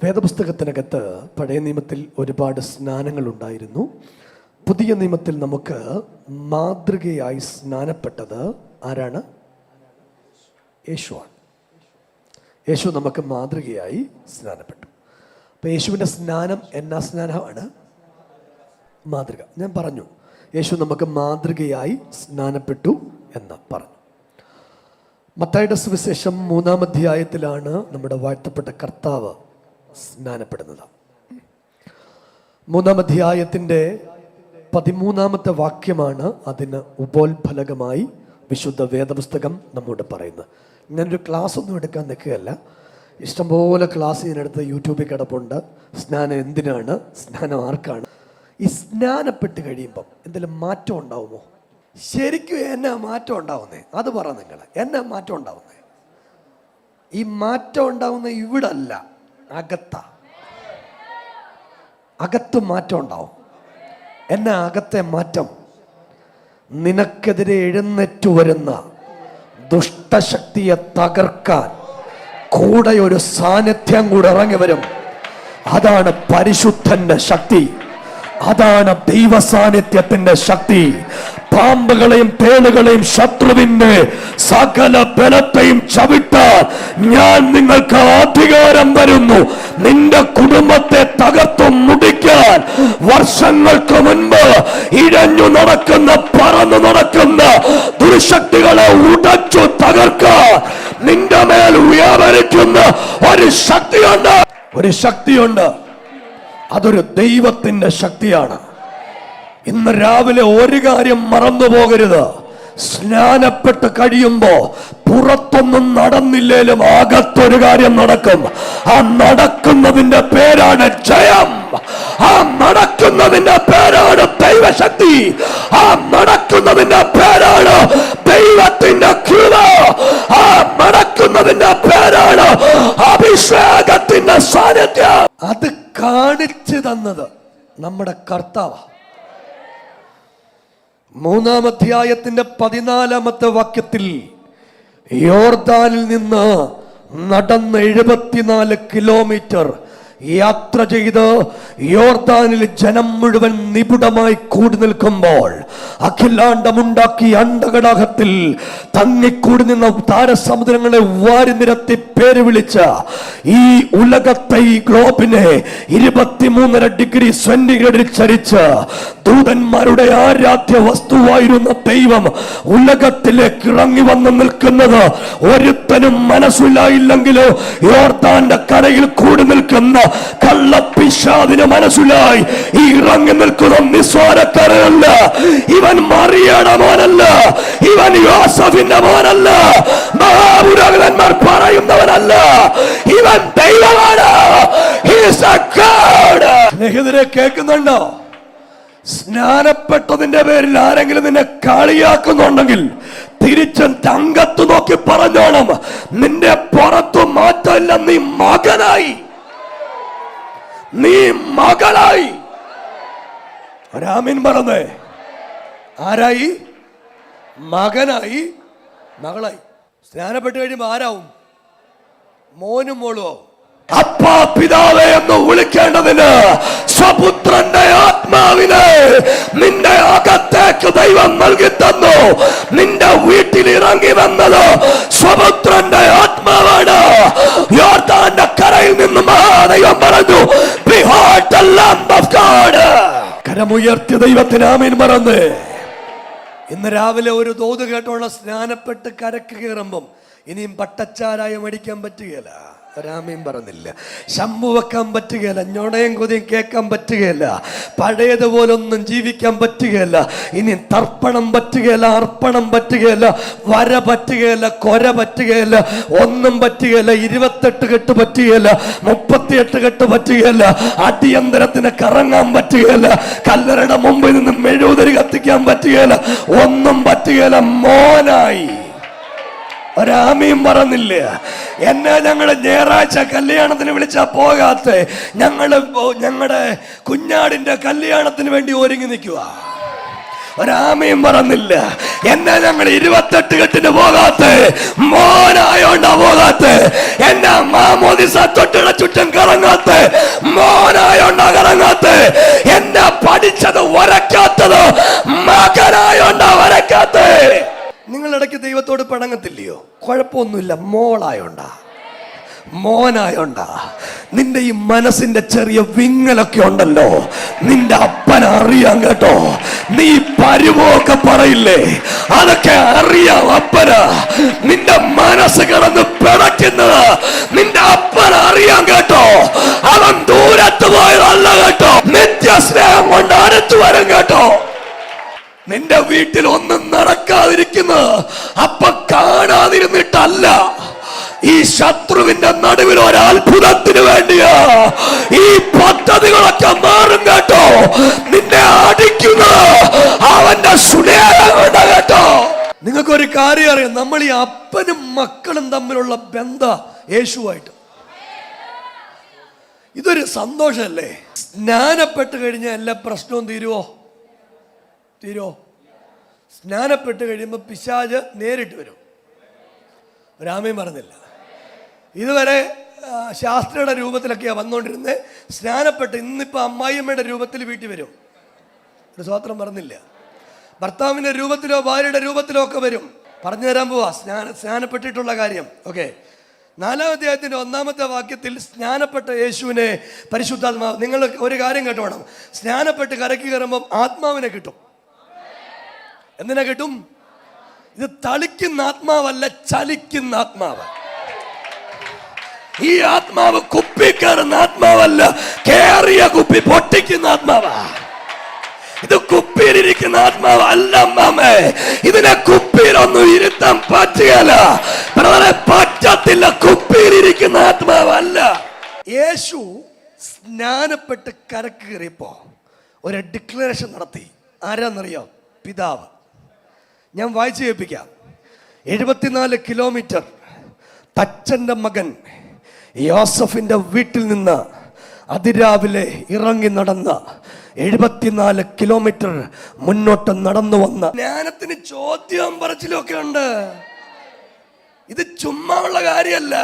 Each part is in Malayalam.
വേദപുസ്തകത്തിനകത്ത് പഴയ നിയമത്തിൽ ഒരുപാട് സ്നാനങ്ങളുണ്ടായിരുന്നു. പുതിയ നിയമത്തിൽ നമുക്ക് മാതൃകയായി സ്നാനപ്പെട്ടത് ആരാണ്? യേശുവാണ്. യേശു നമുക്ക് മാതൃകയായി സ്നാനപ്പെട്ടു. അപ്പോൾ യേശുവിൻ്റെ സ്നാനം എന്നാ സ്നാനമാണ്? മാതൃക. ഞാൻ പറഞ്ഞു യേശു നമുക്ക് മാതൃകയായി സ്നാനപ്പെട്ടു എന്ന് പറഞ്ഞു. മത്തായിയുടെ സുവിശേഷം 3-ാം അധ്യായത്തിലാണ് നമ്മുടെ വാഴ്ത്തപ്പെട്ട കർത്താവ് സ്നാനപ്പെടുന്നത്. 3-ാം അധ്യായത്തിൻ്റെ 13-ാമത്തെ വാക്യമാണ് അതിന് ഉപോത്ഫലകമായി വിശുദ്ധ വേദപുസ്തകം നമ്മോട് പറയുന്നത്. ഞാനൊരു ക്ലാസ് ഒന്നും എടുക്കാൻ നിൽക്കുകയല്ല. ഇഷ്ടംപോലെ ക്ലാസ് ഞാനെടുത്ത് യൂട്യൂബിൽ കിടപ്പുണ്ട്. സ്നാനം എന്തിനാണ്, സ്നാനം ആർക്കാണ്? ഈ സ്നാനപ്പെട്ട് കഴിയുമ്പം എന്തെങ്കിലും മാറ്റം ഉണ്ടാവുമോ? ശരിക്കും എന്നാ മാറ്റം ഉണ്ടാവുന്നേ? അത് പറ നിങ്ങൾ. എന്നാ മാറ്റം ഉണ്ടാവുന്നേ? ഈ മാറ്റം ഉണ്ടാവുന്ന ഇവിടല്ല, അകത്താ. അകത്ത് മാറ്റം ഉണ്ടാവും. എന്നാ അകത്തെ മാറ്റം? നിനക്കെതിരെ എഴുന്നേറ്റു വരുന്ന ദുഷ്ടശക്തിയെ തകർക്കാൻ കൂടെ ഒരു സാന്നിധ്യം കൂടെ ഇറങ്ങി വരും. അതാണ് പരിശുദ്ധന്റെ ശക്തി. അതാണ് ദൈവ സാന്നിധ്യത്തിന്റെ ശക്തി. പാമ്പുകളെയും തേളുകളെയും ശത്രുവിന്റെ സകല ബലത്തെയും ചവിട്ടാൻ ഞാൻ നിങ്ങൾക്ക് അധികാരം തരുന്നു. നിന്റെ കുടുംബത്തെ തകർത്തും മുടിക്കാൻ വർഷങ്ങൾക്ക് മുൻപ് ഇഴഞ്ഞു നടക്കുന്ന, പറന്നു നടക്കുന്ന ദുർശക്തികളെ ഉടച്ചു തകർക്കാൻ നിന്റെ മേൽ വ്യാപരിക്കുന്ന ഒരു ശക്തിയുണ്ട്. ഒരു ശക്തിയുണ്ട്. അതൊരു ദൈവത്തിന്റെ ശക്തിയാണ്. ഇന്ന് രാവിലെ ഒരു കാര്യം മറന്നു പോകരുത്. സ്നാനപ്പെട്ട് കഴിയുമ്പോ പുറത്തൊന്നും നടന്നില്ലേലും അകത്തൊരു കാര്യം നടക്കും. ആ നടക്കുന്നതിന്റെ പേരാണ് ജയം. ആ നടക്കുന്നതിന്റെ പേരാണ് ദൈവശക്തി. ആ നടക്കുന്നതിന്റെ പേരാണ് ദൈവത്തിന്റെ കൃപ. ആ നടക്കുന്നതിന്റെ പേരാണ് അഭിഷേകത്തിന്റെ സാന്നിധ്യം. അത് കാണിച്ചു തന്നത് നമ്മുടെ കർത്താവ്. 3-ാം അധ്യായത്തിന്റെ 14-ാമത്തെ വാക്യത്തിൽ യോർദാനിൽ നിന്ന് നടന്ന് 74 കിലോമീറ്റർ യാത്ര ചെയ്ത് യോർദാനിൽ ജനം മുഴുവൻ നിബിഡമായി കൂടി നിൽക്കുമ്പോൾ അഖിലാണ്ടമുണ്ടാക്കി അണ്ടകടാഹത്തിൽ തങ്ങിക്കൂടി നിന്ന താരസമുദ്രങ്ങളെ വാരി നിരത്തി പേര് വിളിച്ച ഈ ഉലകത്തെ, ഈ ഗ്ലോബിനെ 23.5 ഡിഗ്രി സെന്റിഗ്രേഡിൽ ചരിച്ച് ദൂതന്മാരുടെ ആരാധ്യ വസ്തുവായിരുന്ന ദൈവം ഉലകത്തിലേക്ക് ഇറങ്ങി വന്ന് നിൽക്കുന്നത് ഒരുത്തനും മനസ്സിലായില്ലെങ്കിലോ യോർദാന്റെ കരയിൽ കൂടി നിൽക്കുന്ന കള്ളപ്പിശാചിന് മനസ്സിലായി. ഈ ഇറങ്ങി നിൽക്കുന്ന നിസ്വാരക്കാരനല്ല. ഇവൻ മറിയയുടെ മോനല്ല. ഇവൻ യോസഫിന്റെ മോനല്ല. മഹാപുരോഹിതന്മാർ പറയുന്നവനല്ല. ഇവൻ ദൈവമാണ്. സ്നേഹിതരെ, കേൾക്കുന്നുണ്ടോ? സ്നാനപ്പെട്ടതിന്റെ പേരിൽ ആരെങ്കിലും നിന്നെ കളിയാക്കുന്നുണ്ടെങ്കിൽ തിരിച്ച് തങ്കത്ത് നോക്കി പറഞ്ഞോണം, നിന്റെ പുറത്തു മാറ്റമില്ല. നീ മകനായി, നീ മകളായി. ഒരാമീൻ പറഞ്ഞേ. ആരായി? മകനായി, മകളായി. സ്നാനപ്പെട്ട് കഴിയുമ്പോ ആരാവും? മോനും മോളുവോ? അപ്പാ, പിതാവേ എന്ന് വിളിക്കേണ്ടതിന് സ്വപുത്രന്റെ ആത്മാവിനെ നിന്റെ അകത്തേക്ക് ദൈവം നൽകി തന്നു. നിന്റെ വീട്ടിൽ ഇറങ്ങി വന്നത് സ്വപുത്രന്റെ ആത്മാവാണ്. യോർദാന്റെ കരയിൽ നിന്ന് മഹാദൈവം പറഞ്ഞു, Behold the Lamb of God. കരമുയർത്തിയ ദൈവത്തിന് ആമേൻ പറഞ്ഞേ. ഇന്ന് രാവിലെ ഒരു തോത് കേട്ടോള സ്നാനപ്പെട്ട് കരക്ക് കയറുമ്പം ഇനിയും പട്ടച്ചാരായം അടിക്കാൻ പറ്റുകയില്ല. രാമയും പറഞ്ഞില്ല. ശമ്പു വെക്കാൻ പറ്റുകയില്ല. ഞൊടയും കൊതിയും കേൾക്കാൻ പറ്റുകയില്ല. പഴയതുപോലൊന്നും ജീവിക്കാൻ പറ്റുകയില്ല. ഇനി തർപ്പണം പറ്റുകയില്ല, അർപ്പണം പറ്റുകയില്ല, വര പറ്റുകയില്ല, കൊര പറ്റുകയില്ല, ഒന്നും പറ്റുകയില്ല. 28 കെട്ട് പറ്റുകയില്ല, 38 കെട്ട് പറ്റുകയില്ല, അടിയന്തരത്തിന് കറങ്ങാൻ പറ്റുകയില്ല, കല്ലറയുടെ മുമ്പിൽ നിന്ന് മെഴുകുതിരി കത്തിക്കാൻ പറ്റുകയില്ല, ഒന്നും പറ്റുകയില്ല. മോനായി. ഒരാമയും പറഞ്ഞില്ല. എന്നെ ഞങ്ങള് ഞായറാഴ്ച കല്യാണത്തിന് വിളിച്ചാ പോകാത്ത ഞങ്ങളുടെ കുഞ്ഞാടിന്റെ കല്യാണത്തിന് വേണ്ടി ഒരുങ്ങി നിൽക്കുക. ഒരാമയും പറഞ്ഞില്ല. എന്നെ ഞങ്ങൾ 28 കെട്ടിന് പോകാത്ത മോനായോണ്ടാ പോകാത്ത, എന്നെ മാമോദിസ തൊട്ടുള്ള ചുറ്റും കറങ്ങാത്ത മോനായോണ്ടാ കറങ്ങാത്ത, എന്നെ പഠിച്ചത് വരയ്ക്കാത്തത് മകനായോണ്ടാ വരയ്ക്കാത്ത. നിങ്ങൾ ഇടയ്ക്ക് ദൈവത്തോട് പിണങ്ങത്തില്ലയോ? കുഴപ്പമൊന്നുമില്ല, മോളായോണ്ടാ മോനായോണ്ടാ. നിന്റെ ഈ മനസ്സിന്റെ ചെറിയ വിങ്ങലൊക്കെ ഉണ്ടല്ലോ, നിന്റെ അപ്പൻ അറിയാം കേട്ടോ. നീ പരിവൊക്കെ പറയില്ലേ, അതൊക്കെ അറിയാം അപ്പന്. നിന്റെ മനസ്സ് കിടന്ന് പിടയ്ക്കുന്നത് നിന്റെ അപ്പൻ അറിയാം കേട്ടോ. അവൻ ദൂരത്ത് പോയതല്ല കേട്ടോ, നിത്യസ്നേഹം കൊണ്ട് അടുത്ത് വരും കേട്ടോ. നിന്റെ വീട്ടിൽ ഒന്നും നടക്കാതിരിക്കുന്നത് അപ്പ കാണാതിരുന്നിട്ടല്ല, ഈ ശത്രുവിന്റെ നടുവിൽ ഒരത്ഭുതത്തിന് വേണ്ടിയാ ഈ പദ്ധതികളൊക്കെ മാറും കേട്ടോ. നിന്നെ അടിക്കുന്നത് അവന്റെ സ്നേഹം കൊണ്ട് കേട്ടോ. നിങ്ങൾക്കൊരു കാര്യം അറിയാം, നമ്മൾ ഈ അപ്പനും മക്കളും തമ്മിലുള്ള ബന്ധം യേശുവായിട്ട്. ഇതൊരു സന്തോഷല്ലേ? സ്നാനപ്പെട്ട് കഴിഞ്ഞാൽ എല്ലാ പ്രശ്നവും തീരുവോ? സ്നാനപ്പെട്ട് കഴിയുമ്പോൾ പിശാച് നേരിട്ട് വരും. രാമയും പറഞ്ഞില്ല. ഇതുവരെ ശാസ്ത്രയുടെ രൂപത്തിലൊക്കെയാണ് വന്നുകൊണ്ടിരുന്നത്. സ്നാനപ്പെട്ട് ഇന്നിപ്പോൾ അമ്മായിയമ്മയുടെ രൂപത്തിൽ വീട്ടിൽ വരും. ഒരു സ്വത്രം പറഞ്ഞില്ല. ഭർത്താവിൻ്റെ രൂപത്തിലോ ഭാര്യയുടെ രൂപത്തിലോ ഒക്കെ വരും. പറഞ്ഞു തരാൻ പോവാ സ്നാനപ്പെട്ടിട്ടുള്ള കാര്യം. ഓക്കെ, 4-ാം അധ്യായത്തിൻ്റെ 1-ാമത്തെ വാക്യത്തിൽ സ്നാനപ്പെട്ട യേശുവിനെ പരിശുദ്ധാത്മാവ്. നിങ്ങൾ ഒരു കാര്യം കേട്ടോണം, സ്നാനപ്പെട്ട് കരയ്ക്ക് കയറുമ്പം ആത്മാവിനെ കിട്ടും. എന്തിനാ കിട്ടും? ഇത് തളിക്കുന്ന ആത്മാവല്ല, ചലിക്കുന്ന ആത്മാവ്. ഈ ആത്മാവ് കുപ്പി കയറുന്ന ആത്മാവല്ല, കേറിയ കുപ്പി പൊട്ടിക്കുന്ന ആത്മാവാ. ഇത് കുപ്പിയിലിരിക്കുന്ന ആത്മാവ് അല്ല മാമേ. ഇതിനെ കുപ്പിയിലൊന്നും ഇരുത്താൻ പറ്റുകയല്ല, പറ്റത്തില്ല. കുപ്പിയിലിരിക്കുന്ന ആത്മാവല്ല. യേശു സ്നാനപ്പെട്ട് കരക്ക് കയറിയപ്പോ ഒരു ഡിക്ലറേഷൻ നടത്തി. ആരാന്നറിയോ? പിതാവ്. ഞാൻ വായിച്ചു കേൾപ്പിക്കാം. 74 കിലോമീറ്റർ തച്ചന്റെ മകൻ യോസഫിന്റെ വീട്ടിൽ നിന്ന് അതിരാവിലെ ഇറങ്ങി നടന്ന 74 കിലോമീറ്റർ മുന്നോട്ട് നടന്നു വന്ന ജ്ഞാനത്തിന് ചോദ്യം പറച്ചിലൊക്കെ ഉണ്ട്. ഇത് ചുമ്മാ ഉള്ള കാര്യമല്ല.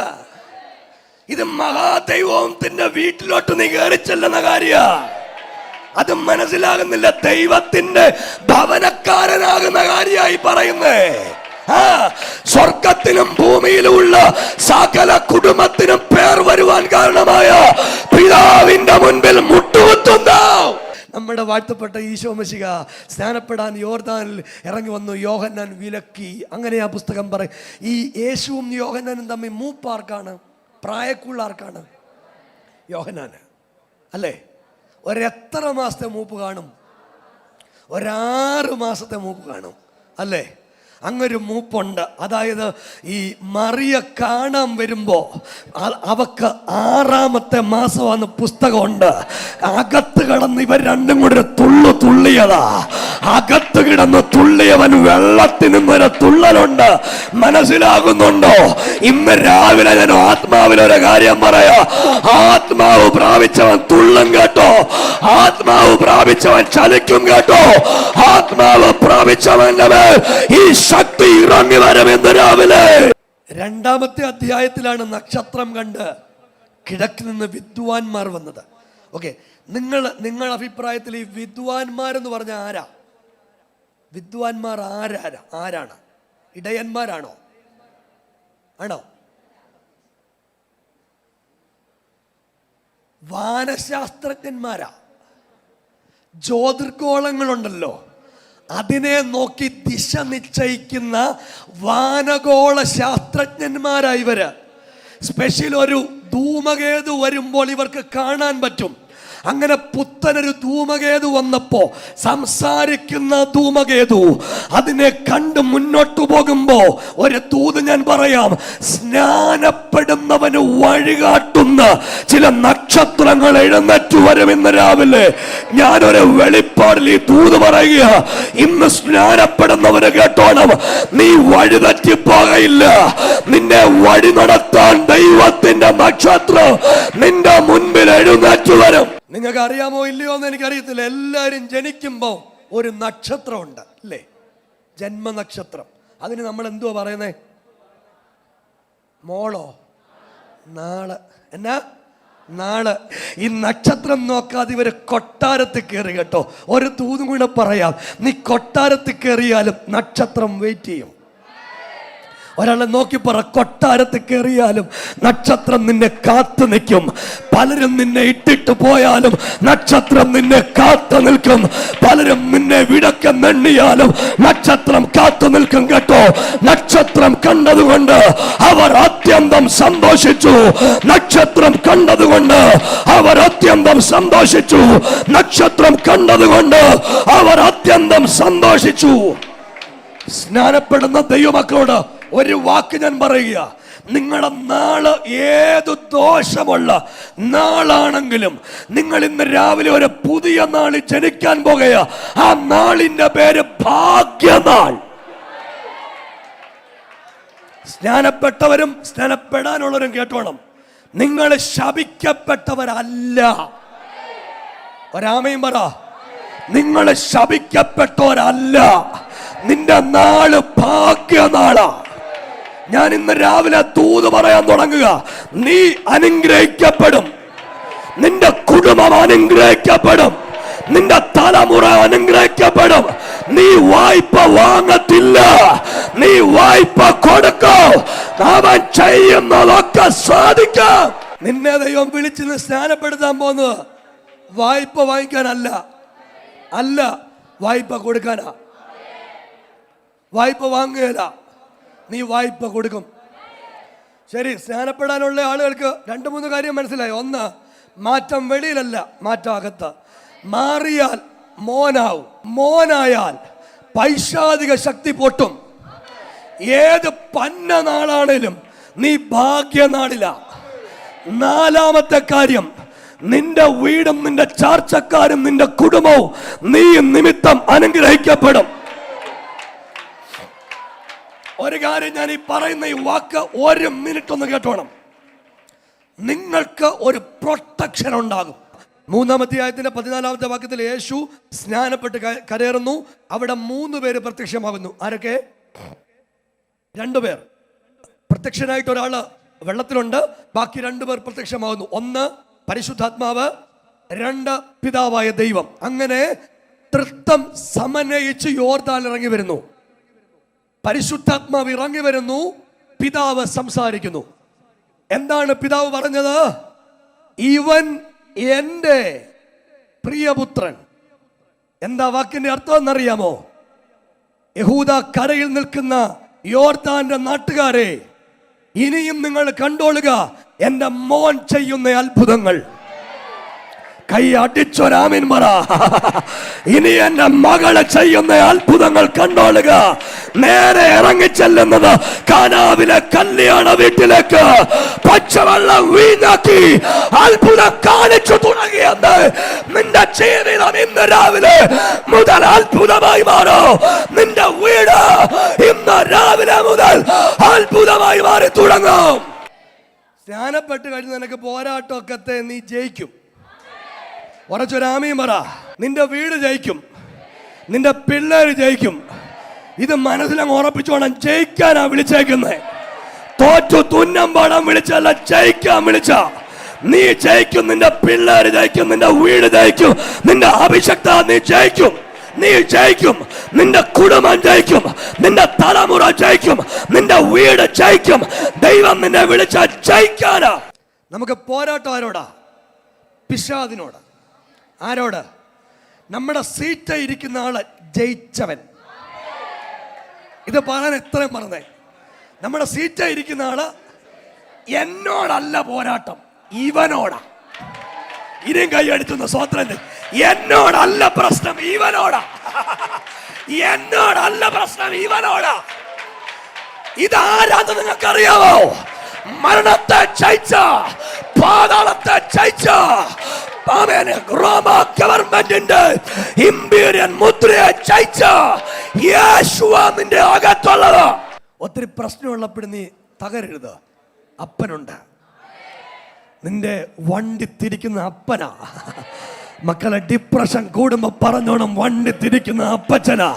ഇത് മഹാദൈവത്തിന്റെ വീട്ടിലോട്ട് നീ കയറി ചെല്ലുന്ന കാര്യ. അത് മനസ്സിലാകുന്നില്ല. ദൈവത്തിന്റെ ഭവനക്കാരനാകുന്ന കാര്യമായി പറയുന്നേ. സ്വർഗത്തിനും ഭൂമിയിലുമുള്ള സകല കുടുംബത്തിനും പേർ വരുവാൻ കാരണമായ പിതാവിന്റെ മുൻപിൽ മുട്ടുകുത്തുന്നു. നമ്മുടെ വാഴ്ത്തപ്പെട്ട ഈശോ മിശിഹ സ്നാനപ്പെടാൻ യോർദാനിൽ ഇറങ്ങി വന്നു. യോഹന്നാൻ വിലക്കി. അങ്ങനെ ആ പുസ്തകം പറയും. ഈ യേശുവും യോഹന്നാനും തമ്മിൽ മൂപ്പാർക്കാണ്? പ്രായക്കുള്ള ആർക്കാണ്? യോഹന്നാന് അല്ലേ? ഒരെത്ര മാസത്തെ മൂപ്പ് കാണും? 6 മാസത്തെ മൂപ്പ് കാണും അല്ലേ? അങ്ങൊരു മൂപ്പുണ്ട്. അതായത് ഈ മറിയ കാണാൻ വരുമ്പോ അവക്ക് 6-ാമത്തെ മാസമാണ് പുസ്തകമുണ്ട്. അകത്ത് കിടന്ന് ഇവർ രണ്ടും കൂടി തുള്ളിയതാ. അകത്ത് കിടന്ന് തുള്ളിയവൻ വെള്ളത്തിൽ നിന്നൊരു തുള്ളലുണ്ട്. മനസ്സിലാകുന്നുണ്ടോ? ഇന്ന് രാവിലെ ഞാൻ ആത്മാവിലൊരു കാര്യം പറയാ. ആത്മാവ് പ്രാപിച്ചവൻ തുള്ളും കേട്ടോ. ആത്മാവ് പ്രാപിച്ചവൻ ചലിക്കും കേട്ടോ. ആത്മാവ് പ്രാപിച്ചവന്റെ മേൽ ഈ ശക്തി ഇറങ്ങി വരുമെന്ന് രാവിലെ. 2-ാമത്തെ അധ്യായത്തിലാണ് നക്ഷത്രം കണ്ട് കിഴക്കിൽ നിന്ന് വിദ്വാൻമാർ വന്നത്. ഓക്കെ, നിങ്ങളുടെ അഭിപ്രായത്തിൽ ഈ വിദ്വാൻമാരെന്ന് പറഞ്ഞ ആരാ? വിദ്വാൻമാർ ആരാണ്? ഇടയന്മാരാണോ? ആണോ? വാനശാസ്ത്രജ്ഞന്മാരാ. ജ്യോതിർഗോളങ്ങളുണ്ടല്ലോ, അതിനെ നോക്കി ദിശ നിശ്ചയിക്കുന്ന വാനഗോള ശാസ്ത്രജ്ഞന്മാരായി ഇവര്. സ്പെഷ്യൽ ഒരു ധൂമകേതു വരുമ്പോൾ ഇവർക്ക് കാണാൻ പറ്റും. അങ്ങനെ പുത്തനൊരു ധൂമകേതു വന്നപ്പോ, സംസാരിക്കുന്ന ധൂമകേതു, അതിനെ കണ്ട് മുന്നോട്ടു പോകുമ്പോ ഒരു ദൂത് ഞാൻ പറയാം. സ്നാനപ്പെടുന്നവന് വഴികാട്ടുന്ന ചില നക്ഷത്രങ്ങൾ എഴുന്നേറ്റു വരും ഇന്ന് രാവിലെ. ഞാനൊരു വെളിപ്പാടിൽ ഈ ദൂത് പറയുക. ഇന്ന് സ്നാനപ്പെടുന്നവന് കേട്ടോണം, നീ വഴി തെറ്റിപ്പോകയില്ല. നിന്നെ വഴി നടത്താൻ ദൈവത്തിന്റെ നക്ഷത്രം നിന്റെ മുൻപിൽ എഴുന്നേറ്റു വരും. നിങ്ങൾക്ക് അറിയാമോ ഇല്ലയോ എന്ന് എനിക്കറിയത്തില്ല. എല്ലാവരും ജനിക്കുമ്പോൾ ഒരു നക്ഷത്രമുണ്ട് അല്ലേ? ജന്മനക്ഷത്രം. അതിന് നമ്മൾ എന്തുവാ പറയുന്നേ? മോളോ നാള്. എന്നാ നാള്. ഈ നക്ഷത്രം നോക്കാതെ ഇവര് കൊട്ടാരത്തിൽ കയറി കേട്ടോ. ഒരു തൂതും കൂടെ പറയാം, നീ കൊട്ടാരത്തിൽ കയറിയാലും നക്ഷത്രം വെയിറ്റ് ചെയ്യും. ഒരാളെ നോക്കി പറ, കൊട്ടാരത്തിൽ കയറിയാലും നക്ഷത്രം നിന്നെ കാത്തു നിൽക്കും. പലരും നിന്നെ ഇട്ടിട്ട് പോയാലും നക്ഷത്രം നിന്നെ കാത്തു നിൽക്കും. പലരും നിന്നെ വിടക്കെന്നെണ്ണിയാലും നക്ഷത്രം കാത്തു നിൽക്കും കേട്ടോ. നക്ഷത്രം കണ്ടതുകൊണ്ട് അവർ അത്യന്തം സന്തോഷിച്ചു. നക്ഷത്രം കണ്ടതുകൊണ്ട് അവർ അത്യന്തം സന്തോഷിച്ചു. നക്ഷത്രം കണ്ടതുകൊണ്ട് അവർ അത്യന്തം സന്തോഷിച്ചു. സ്നാനപ്പെടുന്ന ദൈവമക്കളോട് ഒരു വാക്ക് ഞാൻ പറയുക, നിങ്ങളുടെ നാള് ഏതു ദോഷമുള്ള നാളാണെങ്കിലും നിങ്ങൾ ഇന്ന് രാവിലെ ഒരു പുതിയ നാളിൽ ജനിക്കാൻ പോകുക. ആ നാളിന്റെ പേര് ഭാഗ്യനാൾ. സ്നാനപ്പെട്ടവരും സ്നാനപ്പെടാനുള്ളവരും കേട്ടോണം, നിങ്ങൾ ശപിക്കപ്പെട്ടവരല്ല. ഒരാമയും പറ, നിങ്ങൾ ശപിക്കപ്പെട്ടവരല്ല. നിന്റെ നാള് ഭാഗ്യനാളാ. ഞാൻ ഇന്ന് രാവിലെ ദൂത് പറയാൻ തുടങ്ങുക, നീ അനുഗ്രഹിക്കപ്പെടും. നിന്റെ കുടുംബം അനുഗ്രഹിക്കപ്പെടും. നിന്റെ തലമുറ അനുഗ്രഹിക്കപ്പെടും. നീ വായ്പ വാങ്ങത്തില്ല, നീ വായ്പ കൊടുക്കും. അവൻ ചെയ്യുന്നതൊക്കെ സാധിക്കും. നിന്നെ ദൈവം വിളിച്ച് സ്നാനപ്പെടുത്താൻ പോകുന്നത് വായ്പ വാങ്ങിക്കാനല്ല, അല്ല, വായ്പ കൊടുക്കാനാ. വായ്പ വാങ്ങുകയില്ല, നീ വായ്പ കൊടുക്കും. ശരി, സ്നാനപ്പെടാനുള്ള ആളുകൾക്ക് 2-3 കാര്യം മനസ്സിലായി. ഒന്ന്, മാറ്റം വെളിയിലല്ല, മാറ്റം അകത്ത്. മാറിയാൽ മോനാവും. മോനായാൽ പൈശാചിക ശക്തി പൊട്ടും. ഏത് പന്ന നാളാണേലും നീ ഭാഗ്യനാളില. 4-മത്തെ കാര്യം, നിന്റെ വീടും നിന്റെ ചാർച്ചക്കാരും നിന്റെ കുടുംബവും നീ നിമിത്തം അനുഗ്രഹിക്കപ്പെടും. ഒരു കാര്യം ഞാൻ ഈ പറയുന്ന ഈ വാക്ക് 1 മിനിറ്റ് ഒന്ന് കേട്ടോണം. നിങ്ങൾക്ക് ഒരു പ്രൊട്ടക്ഷൻ ഉണ്ടാകും. 3-ാം അധ്യായത്തിന്റെ 14-ാമത്തെ വാക്യത്തിൽ യേശു സ്നാനപ്പെട്ട് കരയേറുന്നു. അവിടെ 3 പേര് പ്രത്യക്ഷമാകുന്നു. ആരൊക്കെ? 2 പേർ. പ്രത്യക്ഷനായിട്ട് ഒരാള് വെള്ളത്തിലുണ്ട്, ബാക്കി 2 പേർ പ്രത്യക്ഷമാകുന്നു. 1 പരിശുദ്ധാത്മാവ്, 2 പിതാവായ ദൈവം. അങ്ങനെ തൃത്വം സമന്വയിച്ച് യോർദാൻ ഇറങ്ങി വരുന്നു. പരിശുദ്ധാത്മാവ് ഇറങ്ങി വരുന്നു, പിതാവ് സംസാരിക്കുന്നു. എന്താണ് പിതാവ് പറഞ്ഞത്? ഇവൻ എൻ്റെ പ്രിയപുത്രൻ. എന്താ വാക്കിന്റെ അർത്ഥം എന്നറിയാമോ? യഹൂദ കരയിൽ നിൽക്കുന്ന യോർദാന്റെ നാട്ടുകാരെ, ഇനിയും നിങ്ങൾ കണ്ടോളുക എൻ്റെ മോൻ ചെയ്യുന്ന അത്ഭുതങ്ങൾ. കൈ അടിച്ചൊരാമീൻ പറ. ഇനി എന്റെ മകളെ ചെയ്യുന്ന അത്ഭുതങ്ങൾ കണ്ടോളുക. നേരെ ഇറങ്ങിച്ചെല്ലുന്നത് കാനാവിലെ കല്യാണ വീട്ടിലേക്ക് പച്ചവെള്ളം വീഞ്ഞാക്കി അത്ഭുതം കാണിച്ചു തുടങ്ങിയെന്ന് നിന്റെ ജീവിതം ഇന്ന് രാവിലെ മുതൽ അത്ഭുതമായി മാറോ. നിന്റെ വീട് ഇന്ന് രാവിലെ മുതൽ അത്ഭുതമായി മാറി തുടങ്ങും. സ്നാനപ്പെട്ട് കഴിഞ്ഞ് നിനക്ക് പോരാട്ടമൊക്കെ നീ ജയിക്കും. ഉറച്ചൊരാമയും പറ. നിന്റെ വീട് ജയിക്കും, നിന്റെ പിള്ളേര് ജയിക്കും. ഇത് മനസ്സിലങ്ങ് ഉറപ്പിച്ചോണം. ജയിക്കാനാ വിളിച്ചേക്കുന്നത്. തോറ്റു തുന്നം പാടാൻ വിളിച്ചല്ല, ജയിക്കാൻ വിളിച്ച. നീ ജയിക്കും, നിന്റെ പിള്ളേര് ജയിക്കും, നിന്റെ വീട് ജയിക്കും, നിന്റെ അഭിഷക്ത നീ ജയിക്കും. നീ ജയിക്കും, നിന്റെ കുടുംബം ജയിക്കും, നിന്റെ തലമുറ ജയിക്കും, നിന്റെ വീട് ജയിക്കും. ദൈവം നിന്നെ വിളിച്ച ജയിക്കാനാ. നമുക്ക് പോരാട്ടം ആരോടാ? പിശാചിനോട്. ആരോട്? നമ്മുടെ സീറ്റ് ഇരിക്കുന്ന ആള് ജയിച്ചവൻ. ഇത് പറയാൻ എത്രയും പറഞ്ഞേ. നമ്മുടെ സീറ്റ് ഇരിക്കുന്ന ആള് എന്നോടല്ല പോരാട്ടം, ഇവനോടാ. ഇനിയും കൈയടിച്ചുന്ന സ്വതന്ത്രൻ. എന്നോടല്ല പ്രശ്നം, ഇവനോടാ. എന്നോടല്ല പ്രശ്നം, ഇവനോടാ. ഇതാരാന്ന് നിങ്ങൾക്കറിയാമോ? മരണത്തെ ജയിച്ച, പാതാളത്തെ ജയിച്ച, റോമ ഗവൺമെന്റിന്റെ ഇംപീരിയൻ മുദ്രയെ ജയിച്ച യേശുവാ നിന്റെ അകത്തുള്ളത്. ഒത്തിരി പ്രശ്നമുള്ളപ്പോഴും നീ തകരരുത്. അപ്പനുണ്ട്. നിന്റെ വണ്ടി തിരിക്കുന്ന അപ്പനാ. മക്കളെ, ഡിപ്രഷൻ കൂടുമ്പോ പറഞ്ഞോണം, വണ്ടി തിരിക്കുന്ന അപ്പച്ചനാ,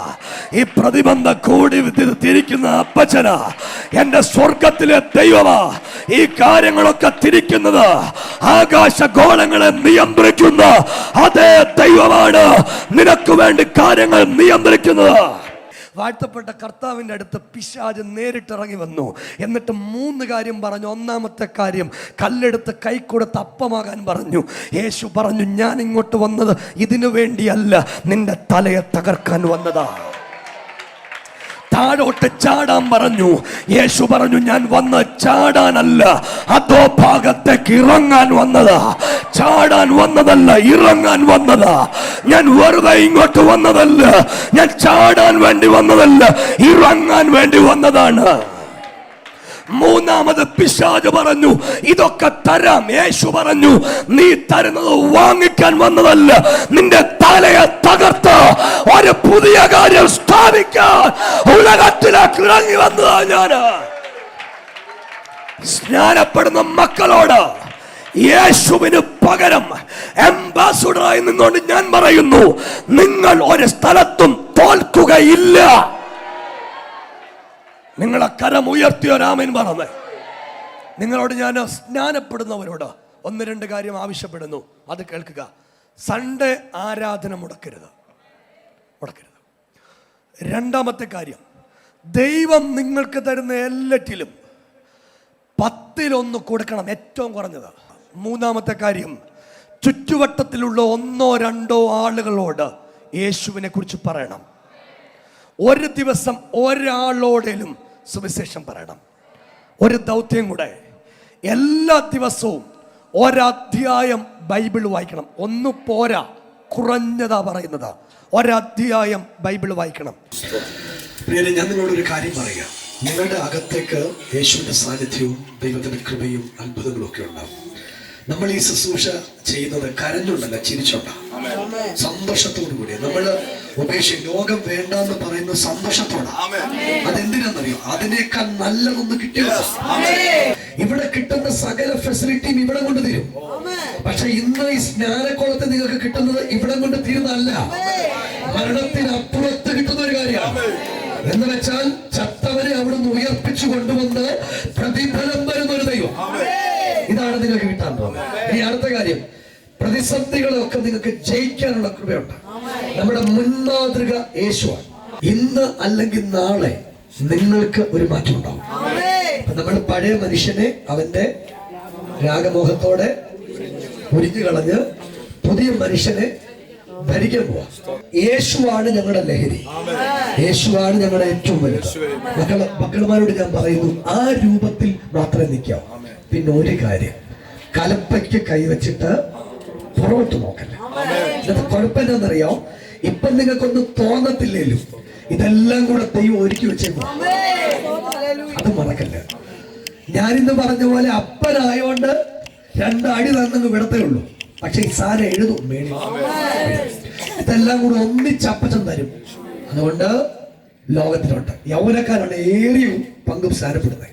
ഈ പ്രതിബന്ധ കൂടി തിരിക്കുന്ന അപ്പച്ചനാ, എന്റെ സ്വർഗത്തിലെ ദൈവമാ. ഈ കാര്യങ്ങളൊക്കെ തിരിക്കുന്നത്, ആകാശഗോളങ്ങളെ നിയന്ത്രിക്കുന്ന അതേ ദൈവമാണ് നിനക്ക് വേണ്ടി കാര്യങ്ങൾ നിയന്ത്രിക്കുന്നത്. വാഴ്ത്തപ്പെട്ട കർത്താവിൻ്റെ അടുത്ത് പിശാച് നേരിട്ടിറങ്ങി വന്നു. എന്നിട്ട് 3 കാര്യം പറഞ്ഞു. ഒന്നാമത്തെ കാര്യം, കല്ലെടുത്ത് കൈ കൊടുത്ത് അപ്പമാകാൻ പറഞ്ഞു. യേശു പറഞ്ഞു, ഞാൻ ഇങ്ങോട്ട് വന്നത് ഇതിനു വേണ്ടിയല്ല, നിന്റെ തലയെ തകർക്കാൻ വന്നതാ. താഴോട്ട് ചാടാൻ പറഞ്ഞു. യേശു പറഞ്ഞു, ഞാൻ വന്ന് ചാടാനല്ല, അതോ ഭാഗത്തേക്ക് ഇറങ്ങാൻ വന്നതാ. ചാടാൻ വന്നതല്ല, ഇറങ്ങാൻ വന്നതാ. ഞാൻ വെറുതെ ഇങ്ങോട്ട് വന്നതല്ല, ഞാൻ ചാടാൻ വേണ്ടി വന്നതല്ല, ഇറങ്ങാൻ വേണ്ടി വന്നതാണ്. മൂന്നാമത് പിശാച് പറഞ്ഞു, ഇതൊക്കെ തരാം. യേശു പറഞ്ഞു, നീ തരുന്നത് വാങ്ങിക്കാൻ വന്നതല്ല, നിന്റെ തലയെ തകർത്ത് ഒരു പുതിയ കാര്യം സ്ഥാപിക്കാൻ ഉലകത്തിലേക്ക് ഇറങ്ങി വന്നതാ ഞാൻ. സ്നാനപ്പെടുന്ന മക്കളോട് യേശുവിന് പകരം അംബാസഡറായി നിന്നുകൊണ്ട് ഞാൻ പറയുന്നു, നിങ്ങൾ ഒരു സ്ഥലത്തും തോൽക്കുകയില്ല. നിങ്ങളെ കരം ഉയർത്തിയോ രാമൻ പറഞ്ഞേ. നിങ്ങളോട് ഞാൻ സ്നാനപ്പെടുന്നവരോട് 1-2 കാര്യം ആവശ്യപ്പെടുന്നു, അത് കേൾക്കുക. സൺഡേ ആരാധന മുടക്കരുത്. രണ്ടാമത്തെ കാര്യം, ദൈവം നിങ്ങൾക്ക് തരുന്ന എല്ലാറ്റിലും 10-1 കൊടുക്കണം, ഏറ്റവും കുറഞ്ഞത്. മൂന്നാമത്തെ കാര്യം, ചുറ്റുവട്ടത്തിലുള്ള 1-2 ആളുകളോട് യേശുവിനെ കുറിച്ച് പറയണം. ഒരു ദിവസം ഒരാളോടേലും സുവിശേഷം പറയണം. ഒരു ദൗത്യം കൂടെ, എല്ലാ ദിവസവും ഒരധ്യായം ബൈബിൾ വായിക്കണം. 1 പോരാ, കുറഞ്ഞതാ പറയുന്നത്, ഒരധ്യായം ബൈബിൾ വായിക്കണം. ഞാൻ നിങ്ങളോടൊരു കാര്യം പറയാം. നിങ്ങളുടെ അകത്തേക്ക് യേശുവിന്റെ സാന്നിധ്യവും ദൈവത്തിന്റെ കൃപയും അത്ഭുതങ്ങളും ഒക്കെ ഉണ്ടാവും. നമ്മൾ ഈ ശുശ്രൂഷ ചെയ്യുന്നത് കരഞ്ഞുണ്ടല്ല, ചിരിച്ചോണ്ടാ, സന്തോഷത്തോടു കൂടി. നമ്മൾ ലോകം വേണ്ടെന്ന് പറയുന്ന സന്തോഷത്തോടാ. അതെന്തിനാണെന്നറിയോ? അതിനേക്കാൾ നല്ലതൊന്ന് കിട്ടിയോ? ഇവിടെ കിട്ടുന്ന സകല ഫെസിലിറ്റിയും ഇവിടെ കൊണ്ട് തീരും. പക്ഷെ ഇന്ന് ഈ സ്നാനക്കുളത്ത് നിങ്ങൾക്ക് കിട്ടുന്നത് ഇവിടെ കൊണ്ട് തീരുന്നതല്ല, മരണത്തിനപ്പുറത്ത് കിട്ടുന്ന ഒരു കാര്യമാണ്. എന്ന് വെച്ചാൽ ചത്തവരെ അവിടുന്ന് ഉയർപ്പിച്ചു കൊണ്ടുവന്ന് പ്രതിഫലം വരുന്ന ഒരു ദൈവം. ഇതാണ് നിങ്ങൾക്ക് കിട്ടാൻ പോകുന്നത്. ഇനി അടുത്ത കാര്യം, പ്രതിസന്ധികളൊക്കെ നിങ്ങൾക്ക് ജയിക്കാനുള്ള കൃപയുണ്ട്. നമ്മുടെ മുൻമാതൃക യേശുവാണ്. ഇന്ന് അല്ലെങ്കിൽ നാളെ നിങ്ങൾക്ക് ഒരു മാറ്റം ഉണ്ടാവും. നമ്മൾ പഴയ മനുഷ്യനെ അവന്റെ രാഗമോഹത്തോടെ ഉരിഞ്ഞു കളഞ്ഞ് പുതിയ മനുഷ്യനെ ധരിക്കാൻ പോവാ. യേശുവാണ് ഞങ്ങളുടെ ലഹരി, യേശുവാണ് ഞങ്ങളുടെ ഏറ്റവും വലുത്. മക്കളുമാരോട് ഞാൻ പറയുന്നു, ആ രൂപത്തിൽ മാത്രമേ നിൽക്കാവൂ. പിന്നെ ഒരു കാര്യം, കലപ്പയ്ക്ക് കൈവച്ചിട്ട് പുറകോട്ട് നോക്കല്ല. ഇന്നത്തെ കുഴപ്പം എന്താണെന്നറിയാം? ഇപ്പൊ നിങ്ങൾക്കൊന്നും തോന്നത്തില്ലേലും ഇതെല്ലാം കൂടെ ദൈവം ഒരുക്കി വെച്ചേക്കും. അത് മറക്കല്ല. ഞാനിന്ന് പറഞ്ഞ പോലെ അപ്പനായോണ്ട് 2 അടി തന്നങ്ങ് വിടത്തേ ഉള്ളൂ. പക്ഷെ ഈ സാരം എഴുതും മേടി. ഇതെല്ലാം കൂടെ ഒന്നിച്ചപ്പച്ചൻ തരും. അതുകൊണ്ട് ലോകത്തിലുണ്ട് യൗവനക്കാരാണ് ഏറിയ പങ്കും സ്ഥാനപ്പെടുന്നത്.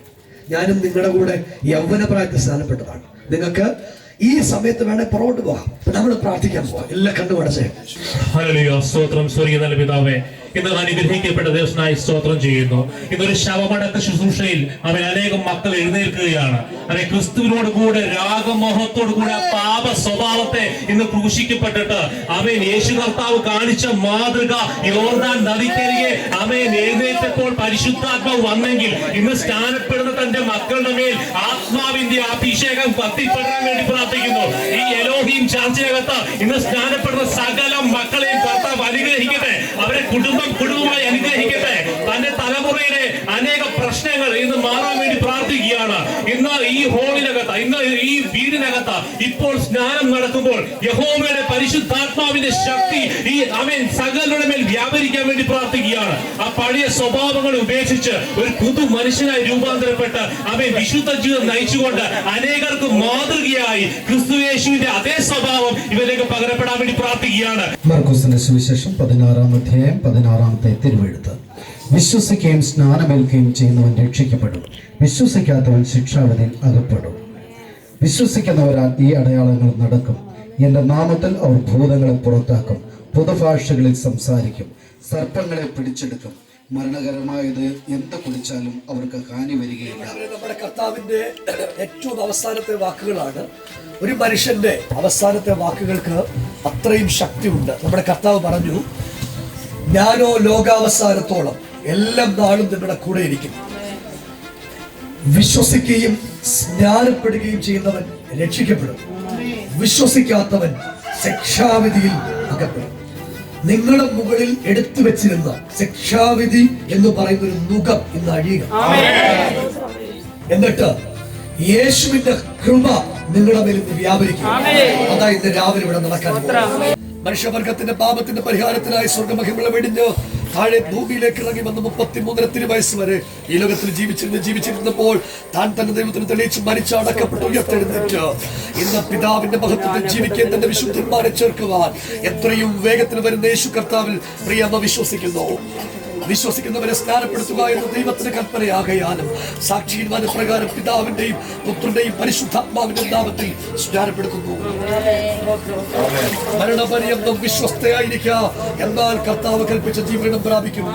ഞാനും നിങ്ങളുടെ കൂടെ യൗവന പ്രായത്തിൽ സ്ഥാനപ്പെട്ടതാണ്. നിങ്ങൾക്ക് ഈ സമയത്ത് വേണേ പുറകോട്ട് പോവാം. നമ്മൾ പ്രാർത്ഥിക്കാൻ പോവാം. എല്ലാം കണ്ടുപടച്ചേ. ഹല്ലേലൂയ. സ്തോത്രം. സ്വർഗ്ഗീയ നല്ല പിതാവേ, ഇന്ന് അനുഗ്രഹിക്കപ്പെട്ട ദിവസമായി സ്തോത്രം ചെയ്യുന്നു. ഇന്നൊരു ശവമടക്ക ശുശ്രൂഷയിൽ അവൻ അനേകം മക്കൾ എഴുന്നേൽക്കുകയാണ്. അവൻ ക്രിസ്തുവിനോട് കൂടെ രാഗമോഹത്തോടു കൂടെ ആ പാപ സ്വഭാവത്തെ ഇന്ന് ക്രൂശിക്കപ്പെട്ടിട്ട് അവൻ യേശു കർത്താവ് കാണിച്ച മാതൃക യോർദാൻ നദിക്കരികെ അവൻ എഴുന്നേറ്റപ്പോൾ പരിശുദ്ധാത്മാവ് വന്നെങ്കിൽ ഇന്ന് സ്നാനപ്പെടുന്ന തന്റെ മക്കളുടെ മേൽ ആത്മാവിന്റെ അഭിഷേകം കത്തിപ്പെടാൻ വേണ്ടി പ്രാർത്ഥിക്കുന്നു. ഈ എലോഹീം ചർച്ചയകത്ത് ഇന്ന് സ്നാനപ്പെടുന്ന സകല മക്കളെയും കർത്താവ് അനുഗ്രഹിക്കട്ടെ. അവരെ കുടുംബമായി അനുഗ്രഹിക്കട്ടെ. തന്റെ തലമുറയിലെ അനേക പ്രശ്നങ്ങൾ ഇന്ന് മാറാൻ വേണ്ടി പ്രാർത്ഥിക്കുകയാണ്. ഇന്ന് ഈ ഹോളിനകത്ത്, ഇന്ന് ഈ വീടിനകത്ത് ഇപ്പോൾ സ്നാനം നടക്കുമ്പോൾ യഹോവയുടെ പരിശുദ്ധാത്മാവിന്റെ ശക്തി ഈ അവൻ സകലരുടെ മേൽ വ്യാപരിക്കാൻ വേണ്ടി പ്രാർത്ഥിക്കുകയാണ്. ആ പഴയ സ്വഭാവങ്ങൾ ഉപേക്ഷിച്ച് ഒരു പുതു മനുഷ്യനായി രൂപാന്തരപ്പെട്ട് അവൻ വിശുദ്ധ ജീവിതം നയിച്ചുകൊണ്ട് അനേകർക്ക് മാതൃകയായി ക്രിസ്തുയേശുവിന്റെ അതേ സ്വഭാവം ഇവരിലേക്ക് പകരപ്പെടാൻ വേണ്ടി പ്രാർത്ഥിക്കുകയാണ്. മർക്കോസിന്റെ സുവിശേഷം 16-ാം അധ്യായം 16-ാമത്തെ തിരുവെഴുത്ത്. വിശ്വസിക്കുകയും സ്നാനമേൽക്കുകയും ചെയ്യുന്നവൻ രക്ഷിക്കപ്പെടും, വിശ്വസിക്കാത്തവൻ ശിക്ഷാവിധിയിൽ അകപ്പെടും. വിശ്വസിക്കുന്നവരാൽ ഈ അടയാളങ്ങൾ നടക്കും. എൻ്റെ നാമത്തിൽ അവർ ഭൂതങ്ങളെ പുറത്താക്കും, പുതുഭാഷകളിൽ സംസാരിക്കും, സർപ്പങ്ങളെ പിടിച്ചെടുക്കും, മരണകരമായത് എന്ത് കുടിച്ചാലും അവർക്ക് ഹാനി വരികയില്ല. നമ്മുടെ കർത്താവിന്റെ ഏറ്റവും അവസാനത്തെ വാക്കുകളാണ്. ഒരു മനുഷ്യന്റെ അവസാനത്തെ വാക്കുകൾക്ക് അത്രയും ശക്തിയുണ്ട്. നമ്മുടെ കർത്താവ് പറഞ്ഞു, ഞാനോ ലോകാവസാനത്തോളം എല്ലാം നാളും നിങ്ങളുടെ കൂടെ ഇരിക്കും. വിശ്വസിക്കുകയും സ്നാനപ്പെടുകയും ചെയ്യുന്നവൻ രക്ഷിക്കപ്പെടും, വിശ്വസിക്കാത്തവൻ ശിക്ഷാവിധിയിൽ അകപ്പെടും. നിങ്ങളുടെ മുകളിൽ എടുത്തു വെച്ചിരുന്ന ശിക്ഷാവിധി എന്ന് പറയുന്ന ഒരു നുകം ഇന്ന് അഴിയുക. എന്നിട്ട് യേശുവിന്റെ കൃപ നിങ്ങളുടെ മേൽ വ്യാപരിക്കും. അതാ ഇന്ന് രാവിലെ ഇവിടെ നടക്കാൻ. മനുഷ്യവർഗത്തിന്റെ പാപത്തിന്റെ പരിഹാരത്തിനായി സ്വർഗമഹിമ വെടിഞ്ഞ് താഴെ ഭൂമിയിലേക്ക് ഇറങ്ങി വന്ന് 33 വയസ്സ് വരെ ഈ ലോകത്തിൽ ജീവിച്ചിരുന്നപ്പോൾ താൻ തന്നെ ദൈവത്തിന് തെളിയിച്ച് മരിച്ച് അടക്കപ്പെട്ട് ഉയർത്തെഴുന്നേറ്റ് ഇന്ന് പിതാവിന്റെ മഹത്വത്തിൽ ജീവിക്കാൻ തന്റെ വിശുദ്ധന്മാരെ ചേർക്കുവാൻ എത്രയും വേഗത്തിൽ വരുന്ന യേശു കർത്താവിൽ പ്രിയമ്മ വിശ്വസിക്കുന്നവരെ സ്നാനപ്പെടുത്തുക എന്ന ദൈവത്തിന്റെ കൽപ്പനയാകയാലും സാക്ഷിയുടെ പ്രകാരം പിതാവിന്റെയും പുത്രന്റെയും പരിശുദ്ധാത്മാവിന്റെ നാമത്തിൽ സ്നാനപ്പെടുത്തുന്നു. മരണപര്യന്തം വിശ്വസ്തയായിരിക്കുക, എന്നാൽ കർത്താവ് കൽപ്പിച്ച ജീവനം പ്രാപിക്കും.